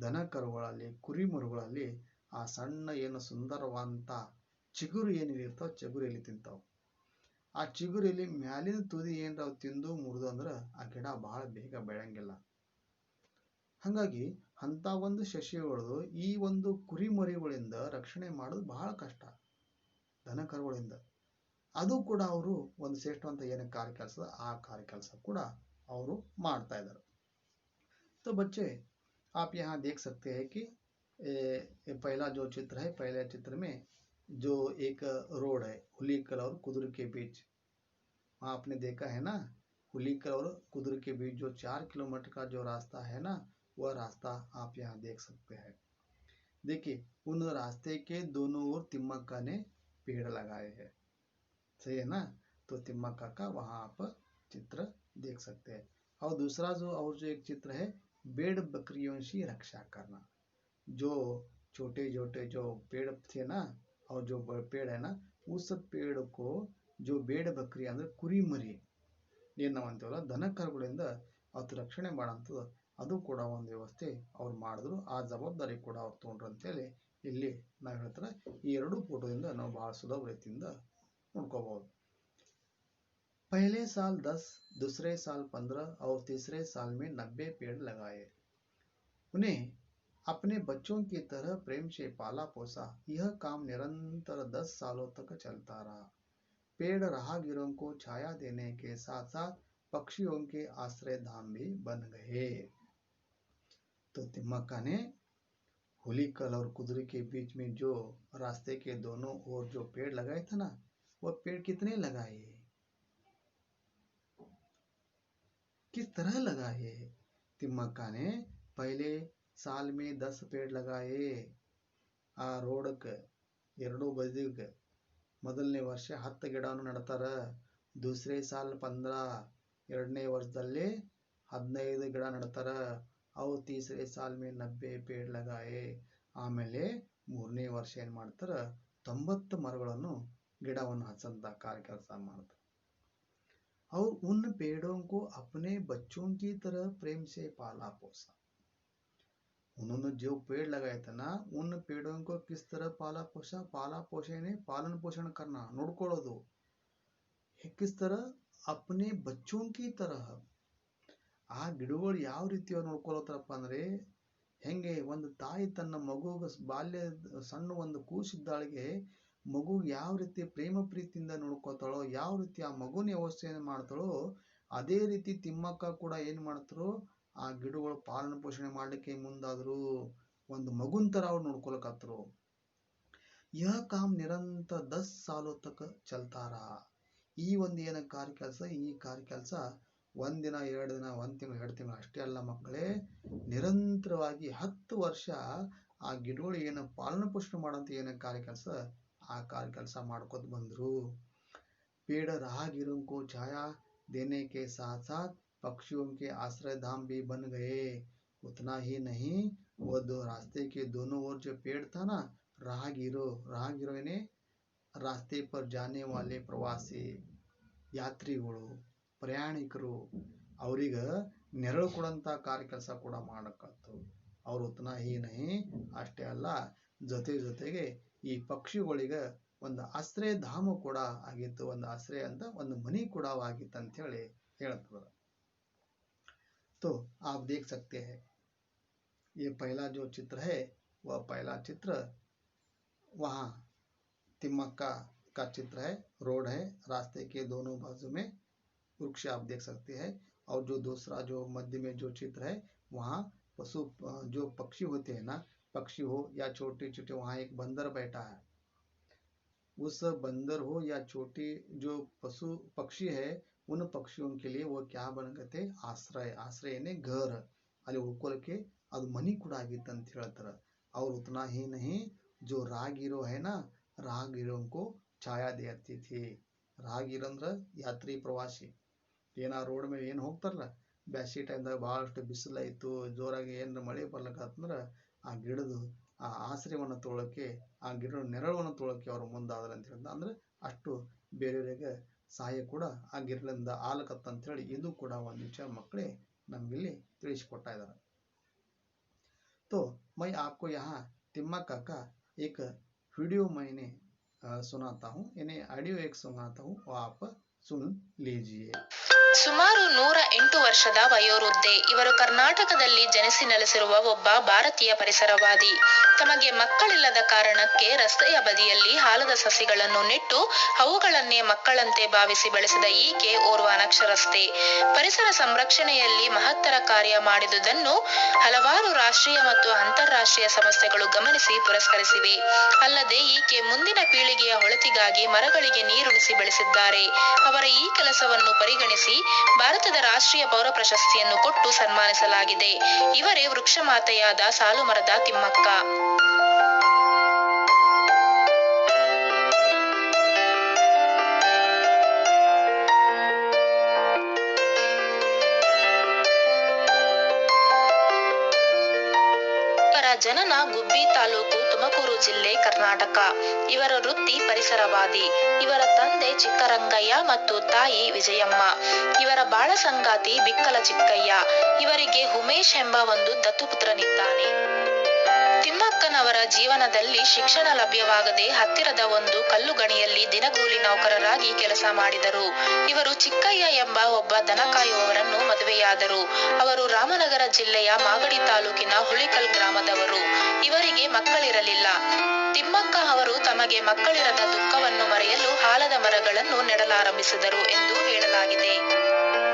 Speaker 1: ದನ ಕರುಗಳಲ್ಲಿ ಕುರಿ ಮರುಗಳಲ್ಲಿ ಆ ಸಣ್ಣ ಏನು ಸುಂದರವಾದಂಥ ಚಿಗುರು ಏನಿರ್ತವೆ ಚಿಗುರಲ್ಲಿ ತಿಂತಾವೆ. ಆ ಚಿಗುರಲ್ಲಿ ಮ್ಯಾಲಿನ ತುದಿ ಏನ್ರ ಅವು ತಿಂದು ಮುರಿದು ಅಂದ್ರೆ ಆ ಗಿಡ ಬಹಳ ಬೇಗ ಬೆಳೆಯಂಗಿಲ್ಲ. ಹಾಗಾಗಿ ಅಂಥ ಒಂದು ಸಸ್ಯಗಳು ಈ ಒಂದು ಕುರಿಮರಿಗಳಿಂದ ರಕ್ಷಣೆ ಮಾಡೋದು ಬಹಳ ಕಷ್ಟ, ದನ ಕರುಗಳಿಂದ. ಅದು ಕೂಡ ಅವರು ಒಂದು ಶ್ರೇಷ್ಠವಂತ ಏನು ಕಾರ್ಯ ಕೆಲಸ ಆ ಕಾರ್ಯ ಕೆಲಸ ಕೂಡ ಅವರು ಮಾಡ್ತಾ ಇದ್ದಾರೆ. तो बच्चे आप यहाँ देख सकते हैं कि पहला जो चित्र है, पहले चित्र में जो एक रोड है हुलीकल और कुदुर के बीच, वहाँ आपने देखा है ना, हुलीकल और कुदुर के बीच जो 4 किलोमीटर का जो रास्ता है ना, वह रास्ता आप यहाँ देख सकते हैं. देखिए उन रास्ते के दोनों ओर तिम्मक्का ने पेड़ लगाए हैं. सही है ना. तो तिम्मक्का का वहाँ आप चित्र देख सकते हैं. और दूसरा जो और जो एक चित्र है, भेड़ बकरियों की रक्षा करना. जो छोटे छोटे जो पेड़ थे ना और जो पेड़ है ना, उस पेड़ को जो ಬೇಡ ಬಕ್ರಿ ಅಂದ್ರೆ ಕುರಿ ಮರಿ ಏನು ನಾವು ಅಂತೀವಲ್ಲ ದನ ಕರುಗಳಿಂದ ಅವತ್ತು ರಕ್ಷಣೆ ಮಾಡೋಂಥದ್ದು ಅದು ಕೂಡ ಒಂದು ವ್ಯವಸ್ಥೆ ಅವ್ರು ಮಾಡಿದ್ರು. ಆ ಜವಾಬ್ದಾರಿ ಕೂಡ ಅವ್ರು ತೊಗೊಂಡ್ರು ಅಂತೇಳಿ ಇಲ್ಲಿ ನಾವು ಹೇಳ್ತಾರೆ. ಈ ಎರಡು ಫೋಟೋದಿಂದ ನಾವು ಬಹಳ ಸುಲಭ ರೀತಿಯಿಂದ ನೋಡ್ಕೋಬಹುದು. पहले साल 10, दूसरे साल 15 और तीसरे साल में 90 पेड़ लगाए. उन्हें अपने बच्चों की तरह प्रेम से पाला पोसा. यह काम निरंतर 10 सालों तक चलता रहा. पेड़ राहगीरों को छाया देने के साथ साथ पक्षियों के आश्रय धाम भी बन गए. तो तिम्मक्का ने हुलीकल और कुदरे के बीच में जो रास्ते के दोनों ओर जो पेड़ लगाए थे ना, वह पेड़ कितने लगाए, किस तरह लगाए? तिम्मक्का ने पहले साल में 10 पेड़ लगाए. ಆ ರೋಡಕ್ಕೆ ಎರಡೂ ಬದಿಗೆ ಮೊದಲನೇ ವರ್ಷ 10 ಗಿಡವನ್ನು ನೆಡ್ತಾರ. ದೂಸರೆ ಸಾಲ್ 15, ಎರಡನೇ ವರ್ಷದಲ್ಲಿ 15 ಗಿಡ ನೆಡ್ತಾರ. ಅವು ತೀಸರೆ ಸಾಲ್ ಮೇ 90 ಪೇಡ್ ಲಗಾಯೆ. ಆಮೇಲೆ ಮೂರನೇ ವರ್ಷ ಏನು ಮಾಡ್ತಾರ, 90 ಮರಗಳನ್ನು ಗಿಡವನ್ನು ಹಚ್ಚಂತ ಕಾರ್ಯ ಕೆಲಸ ಮಾಡ್ತಾರೆ. और उन पेड़ों को अपने बच्चों की तरह प्रेम से पाला पोसा। उन्होंने जो पेड़ लगाए थे ना, उन पेड़ों को किस तरह पाला पोसा? पाला पोषे ने पालन पोषण करना, ನೋಡ್ಕೊಳ್ಳೋದು किस तरह? अपने बच्चों की तरह। ಆ ಗಿಡಗಳು ಯಾವ ರೀತಿ ನೋಡ್ಕೊಳ್ಳೋತಾರಪ್ಪ ಅಂದ್ರೆ, ಹೆಂಗೆ ಒಂದು ತಾಯಿ ತನ್ನ ಮಗುಗ ಬಾಲ್ಯ ಸಣ್ಣ ಒಂದು ಕೂಸಿದ್ದಾಳಿಗೆ ಮಗು ಯಾವ ರೀತಿ ಪ್ರೇಮ ಪ್ರೀತಿಯಿಂದ ನೋಡ್ಕೋತಾಳೋ, ಯಾವ ರೀತಿ ಆ ಮಗುನ ವ್ಯವಸ್ಥೆಯನ್ನು ಮಾಡ್ತಾಳೋ, ಅದೇ ರೀತಿ ತಿಮ್ಮಕ್ಕ ಕೂಡ ಏನ್ ಮಾಡ್ತಾರೋ ಆ ಗಿಡಗಳು ಪಾಲನೆ ಪೋಷಣೆ ಮಾಡ್ಲಿಕ್ಕೆ ಮುಂದಾದ್ರು. ಒಂದು ಮಗುನ್ ತರ ಅವ್ರು ನೋಡ್ಕೊಳಕತ್ರು. यह काम निरंतर 10 सालों तक चलता रहा. ಈ ಒಂದು ಏನ ಕಾರ್ಯ ಕೆಲಸ ಒಂದಿನ 2 ದಿನ 1 ತಿಂಗಳು 2 ತಿಂಗಳು ಅಷ್ಟೇ ಅಲ್ಲ ಮಕ್ಕಳೇ, ನಿರಂತರವಾಗಿ 10 ವರ್ಷ ಆ ಗಿಡಗಳು ಏನು ಪಾಲನೆ ಪೋಷಣೆ ಮಾಡೋಂತ ಏನ ಕಾರ್ಯ ಕೆಲಸ ಮಾಡ್ಕೋತ ಬಂದ್ರು. पेड़ राहगीरों को छाया देने के साथ साथ पक्षियों के आश्रय धाम भी बन गए. उतना ही नहीं, वो दो रास्ते के दोनों ओर जो पेड़ था ना, राहगीरों ने रास्ते पर जाने वाले प्रवासी ಯಾತ್ರಿಗಳು ಪ್ರಯಾಣಿಕರು ಅವರಿಗೆ ನೆರಳು ಕೊಡಂತ ಕಾರ್ಯ ಕೆಲಸ ಕೂಡ ಮಾಡಕತ್ತು. ಅವರು ಉತ್ನಾ ಹಿ ನಹಿ, ಅಷ್ಟೇ ಅಲ್ಲ, ಜೊತೆಗೆ ಈ ಪಕ್ಷಿಗಳಿಗೆ ಒಂದು ಆಶ್ರಯ ಧಾಮ ಕೂಡ ಆಗಿತ್ತು. ಒಂದು ಆಶ್ರಯ ಅಂತ ಒಂದು ಮನಿ ಕೂಡ ಆಗಿತ್ತು ಅಂತ ಹೇಳಿ ಹೇಳ್ತದ. तो आप देख सकते हैं ये पहला जो चित्र है वह पहला चित्र वहाँ तिम्मक्का का चित्र है. रोड है, रास्ते के दोनों बाजू में वृक्ष आप देख सकते हैं. और जो दूसरा जो मध्य में जो चित्र है वहाँ पशु जो पक्षी होते हैं ना, पक्षी हो या छोटे छोटे, वहाँ एक बंदर बैठा है. उस बंदर हो या छोटे जो पशु पक्षी है, उन पक्षियों के लिए वो क्या बन गए थे? आश्रय ने घर, ಅಲ್ಲಿ ಉಳ್ಕೊಳ್ಳಕ್ಕೆ ಅದು ಮನಿ ಕೂಡ ಆಗಿತ್ತು ಅಂತ ಹೇಳ್ತಾರೆ. और उतना ही नहीं, जो राहगीरो है ना, राहगीरों को ಛಾಯಾ ದೇತಿ ಥಿ. ರಾಹಗೀರ್ ಅಂದ್ರೆ ಯಾತ್ರಿ ಪ್ರವಾಸಿ. ಏನ ರೋಡ್ ಮೇಲೆ ಏನು ಹೋಗ್ತಾರಲ್ಲ, ಬ್ಯಾಸಿಗೆ ಟೈಮ್ದಾಗ ಬಹಳಷ್ಟು ಬಿಸಿಲಾಯ್ತು, ಜೋರಾಗಿ ಏನಾರ ಮಳೆ ಬರ್ಲಕ್ಕಂದ್ರೆ ಆ ಗಿಡದು ಆ ಆಶ್ರಯವನ್ನು ತೊಗೊಳಕ್ಕೆ, ಆ ಗಿಡದ ನೆರಳನ್ನು ತೊಗೊಳಕ್ಕೆ ಅವರು ಮುಂದಾದ್ರ ಅಂತ ಹೇಳ್ತಾರೆ. ಅಂದ್ರೆ ಅಷ್ಟು ಬೇರೆಯವರಿಗೆ ಸಹಾಯ ಕೂಡ ಆ ಗಿಡದಿಂದ ಆಲಕತ್ತ ಅಂತ ಹೇಳಿ ಇದು ಕೂಡ ಒಂದು ವಿಚಾರ ಮಕ್ಕಳೇ ನಮಗಿಲ್ಲಿ ತಿಳಿಸಿಕೊಡ್ತಾ ಇದ್ದಾರೆ. तो मैं आपको यहाँ तिम्मक्का का एक वीडियो मैंने सुनाता हूँ, यानी ऑडियो एक सुनाता हूँ, वो आप सुन लीजिए.
Speaker 2: ಸುಮಾರು 108 ವರ್ಷದ ವಯೋವೃದ್ಧೆ. ಇವರು ಕರ್ನಾಟಕದಲ್ಲಿ ಜನಿಸಿ ನೆಲೆಸಿರುವ ಒಬ್ಬ ಭಾರತೀಯ ಪರಿಸರವಾದಿ. ತಮಗೆ ಮಕ್ಕಳಿಲ್ಲದ ಕಾರಣಕ್ಕೆ ರಸ್ತೆಯ ಬದಿಯಲ್ಲಿ ಆಲದ ಸಸಿಗಳನ್ನು ನೆಟ್ಟು ಅವುಗಳನ್ನೇ ಮಕ್ಕಳಂತೆ ಭಾವಿಸಿ ಬೆಳೆಸಿದ ಈಕೆ ಓರ್ವ ಅನಕ್ಷರಸ್ಥೆ. ಪರಿಸರ ಸಂರಕ್ಷಣೆಯಲ್ಲಿ ಮಹತ್ತರ ಕಾರ್ಯ ಮಾಡಿದುದನ್ನು ಹಲವಾರು ರಾಷ್ಟ್ರೀಯ ಮತ್ತು ಅಂತಾರಾಷ್ಟ್ರೀಯ ಸಂಸ್ಥೆಗಳು ಗಮನಿಸಿ ಪುರಸ್ಕರಿಸಿವೆ. ಅಲ್ಲದೆ ಈಕೆ ಮುಂದಿನ ಪೀಳಿಗೆಯ ಒಳಿತಿಗಾಗಿ ಮರಗಳಿಗೆ ನೀರುಣಿಸಿ ಬೆಳೆಸಿದ್ದಾರೆ. ಅವರ ಈ ಕೆಲಸವನ್ನು ಪರಿಗಣಿಸಿ ಭಾರತದ ರಾಷ್ಟ್ರೀಯ ಪೌರ ಪ್ರಶಸ್ತಿಯನ್ನು ಕೊಟ್ಟು ಸನ್ಮಾನಿಸಲಾಗಿದೆ. ಇವರೇ ವೃಕ್ಷ ಮಾತೆಯಾದ ಸಾಲುಮರದ ತಿಮ್ಮಕ್ಕ. ಜನನ ಗುಬ್ಬಿ ತಾಲೂಕು, ತುಮಕೂರು ಜಿಲ್ಲೆ, ಕರ್ನಾಟಕ. ಇವರ ವೃತ್ತಿ ಪರಿಸರವಾದಿ. ಇವರ ತಂದೆ ಚಿಕ್ಕರಂಗಯ್ಯ ಮತ್ತು ತಾಯಿ ವಿಜಯಮ್ಮ. ಇವರ ಬಾಳ ಸಂಗಾತಿ ಬಿಕ್ಕಲ ಚಿಕ್ಕಯ್ಯ. ಇವರಿಗೆ ಉಮೇಶ್ ಎಂಬ ಒಂದು ದತ್ತುಪುತ್ರನಿದ್ದಾನೆ. ತಿಮ್ಮಕ್ಕನವರ ಜೀವನದಲ್ಲಿ ಶಿಕ್ಷಣ ಲಭ್ಯವಾಗದೆ ಹತ್ತಿರದ ಒಂದು ಕಲ್ಲುಗಣಿಯಲ್ಲಿ ದಿನಗೂಲಿ ನೌಕರರಾಗಿ ಕೆಲಸ ಮಾಡಿದರು. ಇವರು ಚಿಕ್ಕಯ್ಯ ಎಂಬ ಒಬ್ಬ ದನ ಕಾಯುವವರನ್ನು ಮದುವೆಯಾದರು. ಅವರು ರಾಮನಗರ ಜಿಲ್ಲೆಯ ಮಾಗಡಿ ತಾಲೂಕಿನ ಹುಳಿಕಲ್ ಗ್ರಾಮದವರು. ಇವರಿಗೆ ಮಕ್ಕಳಿರಲಿಲ್ಲ. ತಿಮ್ಮಕ್ಕ ಅವರು ತಮಗೆ ಮಕ್ಕಳಿರದ ದುಃಖವನ್ನು ಮರೆಯಲು ಆಲದ ಮರಗಳನ್ನು ನೆಡಲಾರಂಭಿಸಿದರು ಎಂದು ಹೇಳಲಾಗಿದೆ.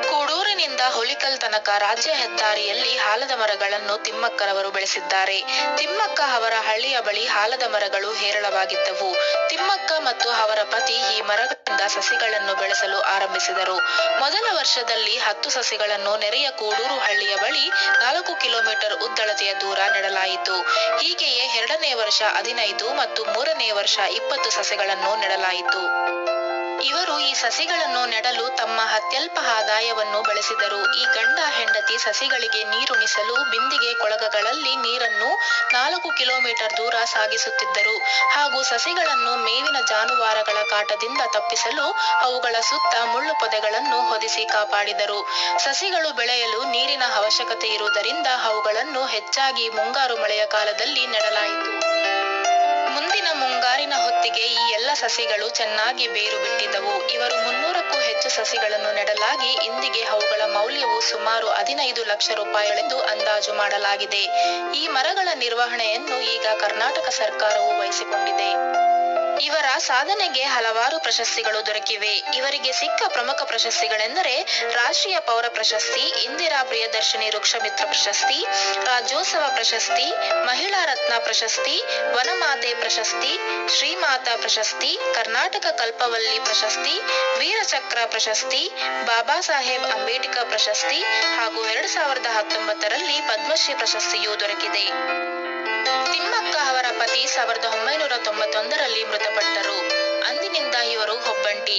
Speaker 2: ಕೂಡೂರಿನಿಂದ ಹುಲಿಕಲ್ ತನಕ ರಾಜ್ಯ ಹೆದ್ದಾರಿಯಲ್ಲಿ ಆಲದ ಮರಗಳನ್ನು ತಿಮ್ಮಕ್ಕರವರು ಬೆಳೆಸಿದ್ದಾರೆ. ತಿಮ್ಮಕ್ಕ ಅವರ ಹಳ್ಳಿಯ ಬಳಿ ಆಲದ ಮರಗಳು ಹೇರಳವಾಗಿದ್ದವು. ತಿಮ್ಮಕ್ಕ ಮತ್ತು ಅವರ ಪತಿ ಈ ಮರಗಳಿಂದ ಸಸಿಗಳನ್ನು ಬೆಳೆಸಲು ಆರಂಭಿಸಿದರು. ಮೊದಲ ವರ್ಷದಲ್ಲಿ 10 ಸಸಿಗಳನ್ನು ನೆರೆಯ ಕೂಡೂರು ಹಳ್ಳಿಯ ಬಳಿ 4 ಕಿಲೋಮೀಟರ್ ಉದ್ದಳತೆಯ ದೂರ ನೆಡಲಾಯಿತು. ಹೀಗೆಯೇ 2ನೇ ವರ್ಷ 15 ಮತ್ತು 3ನೇ ವರ್ಷ 20 ಸಸಿಗಳನ್ನು ನೆಡಲಾಯಿತು. ಇವರು ಈ ಸಸಿಗಳನ್ನು ನೆಡಲು ತಮ್ಮ ಅತ್ಯಲ್ಪ ಆದಾಯವನ್ನು ಬಳಸಿದರು. ಈ ಗಂಡ ಹೆಂಡತಿ ಸಸಿಗಳಿಗೆ ನೀರುಣಿಸಲು ಬಿಂದಿಗೆ ಕೊಳಗಗಳಲ್ಲಿ ನೀರನ್ನು 4 ಕಿಲೋಮೀಟರ್ ದೂರ ಸಾಗಿಸುತ್ತಿದ್ದರು ಹಾಗೂ ಸಸಿಗಳನ್ನು ಮೇವಿನ ಜಾನುವಾರುಗಳ ಕಾಟದಿಂದ ತಪ್ಪಿಸಲು ಅವುಗಳ ಸುತ್ತ ಮುಳ್ಳು ಪೊದೆಗಳನ್ನು ಹೊದಿಸಿ ಕಾಪಾಡಿದರು. ಸಸಿಗಳು ಬೆಳೆಯಲು ನೀರಿನ ಅವಶ್ಯಕತೆ ಇರುವುದರಿಂದ ಅವುಗಳನ್ನು ಹೆಚ್ಚಾಗಿ ಮುಂಗಾರು ಮಳೆಯ ಕಾಲದಲ್ಲಿ ನೆಡಲಾಯಿತು. ಮುಂದಿನ ಮುಂಗಾರಿನ ಹೊತ್ತಿಗೆ ಈ ಎಲ್ಲ ಸಸಿಗಳು ಚೆನ್ನಾಗಿ ಬೇರು ಬಿಟ್ಟಿದ್ದವು. ಇವರು 300ಕ್ಕೂ ಹೆಚ್ಚು ಸಸಿಗಳನ್ನು ನೆಡಲಾಗಿ ಇಂದಿಗೆ ಅವುಗಳ ಮೌಲ್ಯವು ಸುಮಾರು 15 ಲಕ್ಷ ರೂಪಾಯಿಗಳೆಂದು ಅಂದಾಜು ಮಾಡಲಾಗಿದೆ. ಈ ಮರಗಳ ನಿರ್ವಹಣೆಯನ್ನು ಈಗ ಕರ್ನಾಟಕ ಸರ್ಕಾರವು ವಹಿಸಿಕೊಂಡಿದೆ. ಇವರ ಸಾಧನೆಗೆ ಹಲವಾರು ಪ್ರಶಸ್ತಿಗಳು ದೊರಕಿವೆ. ಇವರಿಗೆ ಸಿಕ್ಕ ಪ್ರಮುಖ ಪ್ರಶಸ್ತಿಗಳೆಂದರೆ ರಾಷ್ಟ್ರೀಯ ಪೌರ ಪ್ರಶಸ್ತಿ, ಇಂದಿರಾ ಪ್ರಿಯದರ್ಶಿನಿ ವೃಕ್ಷಮಿತ್ರ ಪ್ರಶಸ್ತಿ, ರಾಜ್ಯೋತ್ಸವ ಪ್ರಶಸ್ತಿ, ಮಹಿಳಾ ರತ್ನ ಪ್ರಶಸ್ತಿ, ವನಮಾತೆ ಪ್ರಶಸ್ತಿ, ಶ್ರೀಮಾತಾ ಪ್ರಶಸ್ತಿ, ಕರ್ನಾಟಕ ಕಲ್ಪವಲ್ಲಿ ಪ್ರಶಸ್ತಿ, ವೀರಚಕ್ರ ಪ್ರಶಸ್ತಿ, ಬಾಬಾ ಸಾಹೇಬ್ ಅಂಬೇಡ್ಕರ್ ಪ್ರಶಸ್ತಿ ಹಾಗೂ 2019ರಲ್ಲಿ ಪದ್ಮಶ್ರೀ ಪ್ರಶಸ್ತಿಯೂ ದೊರಕಿದೆ. ತಿಮ್ಮಕ್ಕ ಅವರ ಪತಿ 1991ರಲ್ಲಿ ಮೃತಪಟ್ಟರು. ಅಂದಿನಿಂದ ಇವರು ಒಬ್ಬಂಟಿ.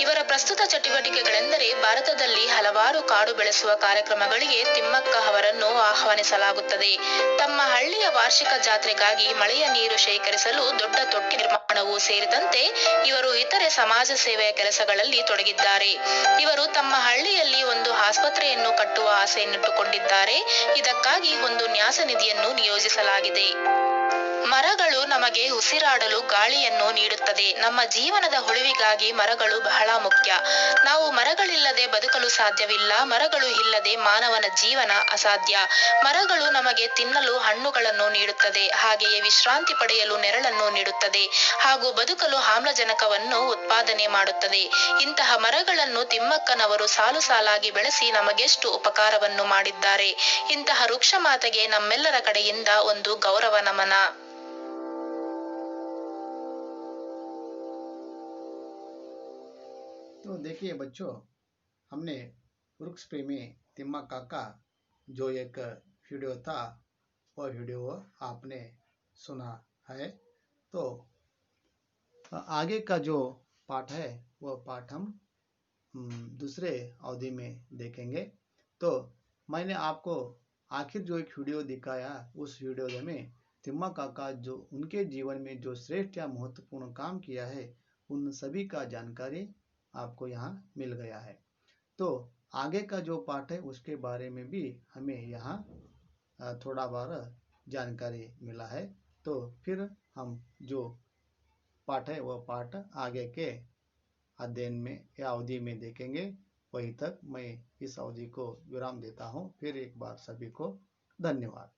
Speaker 2: ಇವರ ಪ್ರಸ್ತುತ ಚಟುವಟಿಕೆಗಳೆಂದರೆ ಭಾರತದಲ್ಲಿ ಹಲವಾರು ಕಾಡು ಬೆಳೆಸುವ ಕಾರ್ಯಕ್ರಮಗಳಿಗೆ ತಿಮ್ಮಕ್ಕ ಅವರನ್ನು ಆಹ್ವಾನಿಸಲಾಗುತ್ತದೆ. ತಮ್ಮ ಹಳ್ಳಿಯ ವಾರ್ಷಿಕ ಜಾತ್ರೆಗಾಗಿ ಮಳೆಯ ನೀರು ಶೇಖರಿಸಲು ದೊಡ್ಡ ತೊಟ್ಟಿ ನಿರ್ಮಾಣವೂ ಸೇರಿದಂತೆ ಇವರು ಇತರೆ ಸಮಾಜ ಸೇವೆಯ ಕೆಲಸಗಳಲ್ಲಿ ತೊಡಗಿದ್ದಾರೆ. ಇವರು ತಮ್ಮ ಹಳ್ಳಿಯಲ್ಲಿ ಒಂದು ಆಸ್ಪತ್ರೆಯನ್ನು ಕಟ್ಟುವ ಆಸೆಯನ್ನಿಟ್ಟುಕೊಂಡಿದ್ದಾರೆ. ಇದಕ್ಕಾಗಿ ಒಂದು ನ್ಯಾಸ ನಿಧಿಯನ್ನು ನಿಯೋಜಿಸಲಾಗಿದೆ. ಮರಗಳು ನಮಗೆ ಉಸಿರಾಡಲು ಗಾಳಿಯನ್ನು ನೀಡುತ್ತದೆ. ನಮ್ಮ ಜೀವನದ ಉಳಿವಿಗಾಗಿ ಮರಗಳು ಬಹಳ ಮುಖ್ಯ. ನಾವು ಮರಗಳಿಲ್ಲದೆ ಬದುಕಲು ಸಾಧ್ಯವಿಲ್ಲ. ಮರಗಳು ಇಲ್ಲದೆ ಮಾನವನ ಜೀವನ ಅಸಾಧ್ಯ. ಮರಗಳು ನಮಗೆ ತಿನ್ನಲು ಹಣ್ಣುಗಳನ್ನು ನೀಡುತ್ತದೆ, ಹಾಗೆಯೇ ವಿಶ್ರಾಂತಿ ಪಡೆಯಲು ನೆರಳನ್ನು ನೀಡುತ್ತದೆ ಹಾಗೂ ಬದುಕಲು ಆಮ್ಲಜನಕವನ್ನು ಉತ್ಪಾದನೆ ಮಾಡುತ್ತದೆ. ಇಂತಹ ಮರಗಳನ್ನು ತಿಮ್ಮಕ್ಕನವರು ಸಾಲು ಸಾಲಾಗಿ ಬೆಳೆಸಿ ನಮಗೆಷ್ಟು ಉಪಕಾರವನ್ನು ಮಾಡಿದ್ದಾರೆ. ಇಂತಹ ವೃಕ್ಷ ಮಾತೆಗೆ ನಮ್ಮೆಲ್ಲರ ಕಡೆಯಿಂದ ಒಂದು ಗೌರವ ನಮನ.
Speaker 1: तो देखिए बच्चों, हमने वृक्ष प्रेमी तिम्मक्का का जो एक वीडियो था वह वीडियो आपने सुना है। तो आगे का जो पाठ है वह पाठ हम दूसरे अवधि में देखेंगे। तो मैंने आपको आखिर जो एक वीडियो दिखाया उस वीडियो में तिम्मक्का का जो उनके जीवन में जो श्रेष्ठ या महत्वपूर्ण काम किया है उन सभी का जानकारी आपको यहाँ मिल गया है। तो आगे का जो पाठ है उसके बारे में भी हमें यहाँ थोड़ा बार जानकारी मिला है। तो फिर हम जो पाठ है वह पाठ आगे के अध्ययन में या अवधि में देखेंगे। वहीं तक मैं इस अवधि को विराम देता हूँ। फिर एक बार सभी को धन्यवाद।